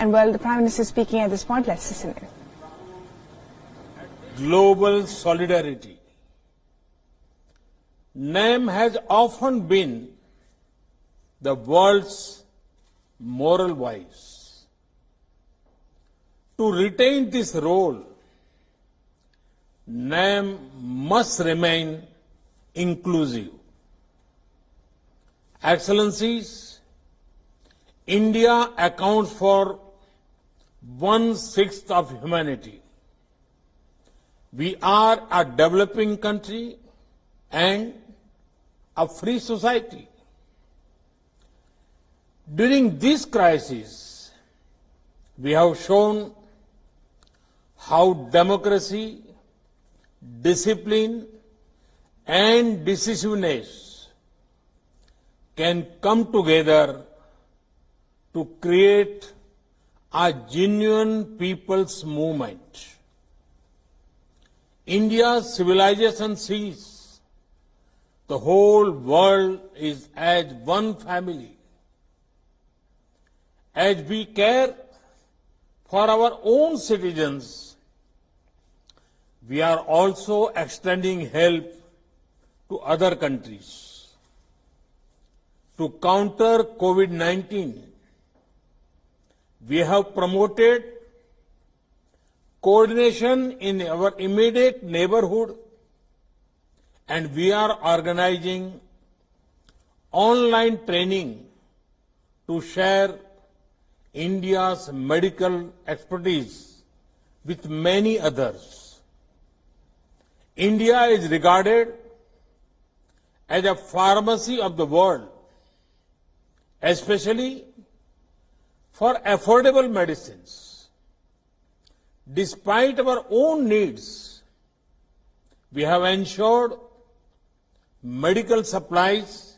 And while the Prime Minister is speaking at this point, let's listen in. Global solidarity. NAM has often been the world's moral voice. To retain this role, NAM must remain inclusive. Excellencies, India accounts for 1/6 of humanity. We are a developing country and a free society. During this crisis, we have shown how democracy, discipline, and decisiveness can come together to create a genuine people's movement. India's civilization sees the whole world is as one family. As we care for our own citizens, we are also extending help to other countries. To counter COVID-19, we have promoted coordination in our immediate neighborhood, and we are organizing online training to share India's medical expertise with many others. India is regarded as a pharmacy of the world, especially for affordable medicines. Despite our own needs, we have ensured medical supplies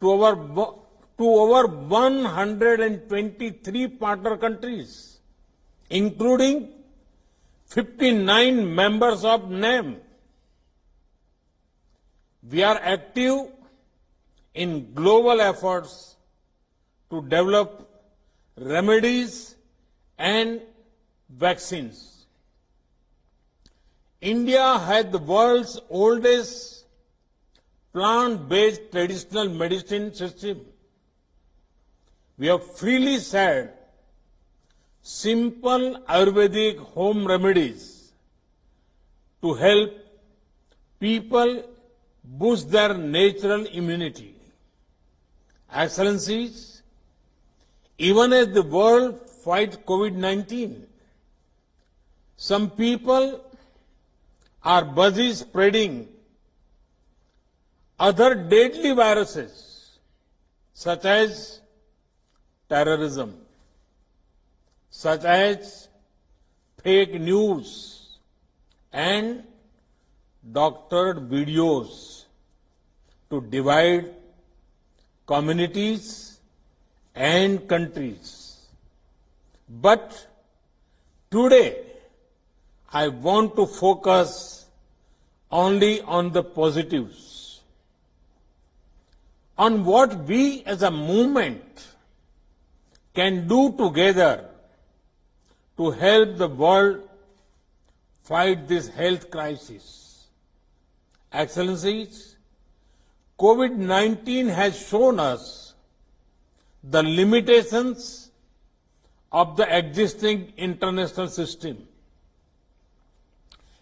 to over 123 partner countries, including 59 members of NAM. We are active in global efforts to develop remedies and vaccines. India has the world's oldest plant-based traditional medicine system. We have freely shared simple Ayurvedic home remedies to help people boost their natural immunity. Excellencies, even as the world fights COVID-19, some people are busy spreading other deadly viruses, such as terrorism, such as fake news and doctored videos to divide communities and countries. But today, I want to focus only on the positives, on what we as a movement can do together to help the world fight this health crisis. Excellencies, COVID-19 has shown us the limitations of the existing international system.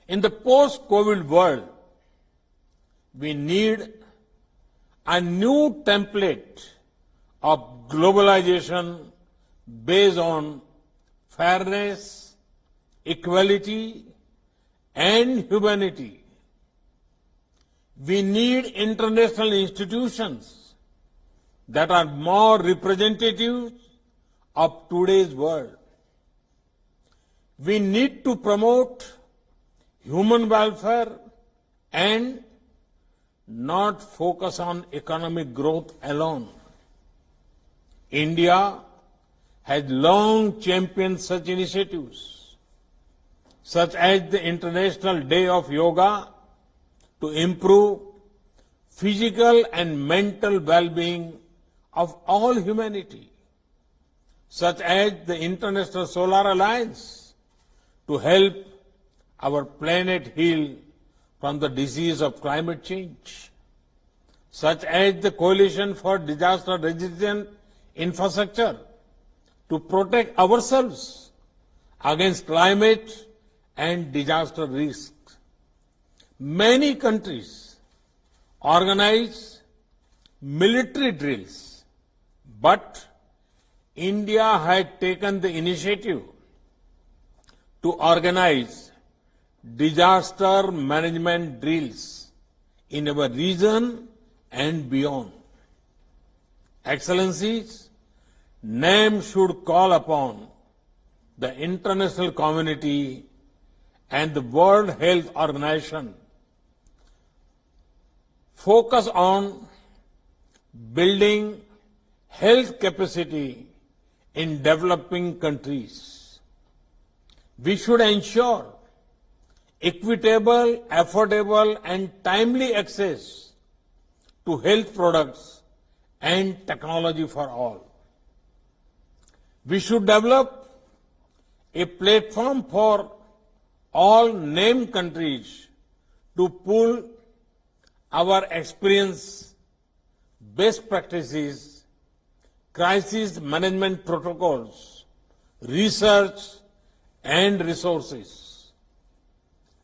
In the post-COVID world, we need a new template of globalization based on fairness, equality, and humanity. We need international institutions that are more representative of today's world. We need to promote human welfare and not focus on economic growth alone. India has long championed such initiatives, such as the International Day of Yoga, to improve physical and mental well-being of all humanity. such as the International Solar Alliance, to help our planet heal from the disease of climate change, such as the Coalition for Disaster Resistant Infrastructure, to protect ourselves against climate and disaster risks. Many countries organize military drills, but India had taken the initiative to organize disaster management drills in our region and beyond. Excellencies, NAM should call upon the international community and the World Health Organization focus on building health capacity in developing countries. We should ensure equitable, affordable and timely access to health products and technology for all. We should develop a platform for all named countries to pool our experience, best practices, crisis management protocols, research and resources.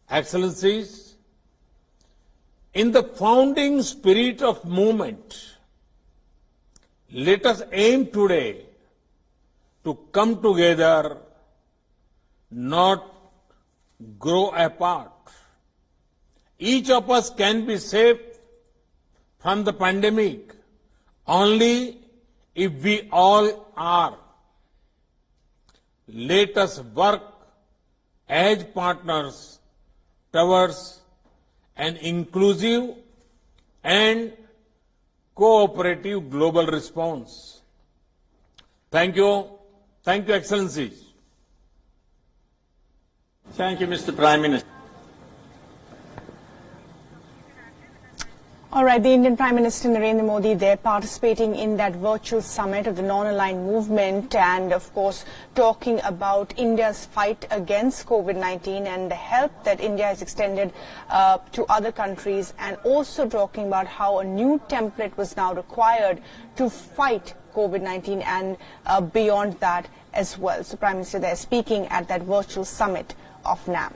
Excellencies, in the founding spirit of movement, let us aim today to come together, not grow apart. Each of us can be saved from the pandemic only if we all are. Let us work as partners towards an inclusive and cooperative global response. Thank you. Thank you, Excellencies. Thank you, Mr. Prime Minister. All right, the Indian Prime Minister Narendra Modi there participating in that virtual summit of the non-aligned movement and, of course, talking about India's fight against COVID-19 and the help that India has extended to other countries, and also talking about how a new template was now required to fight COVID-19 and beyond that as well. So Prime Minister there speaking at that virtual summit of NAM.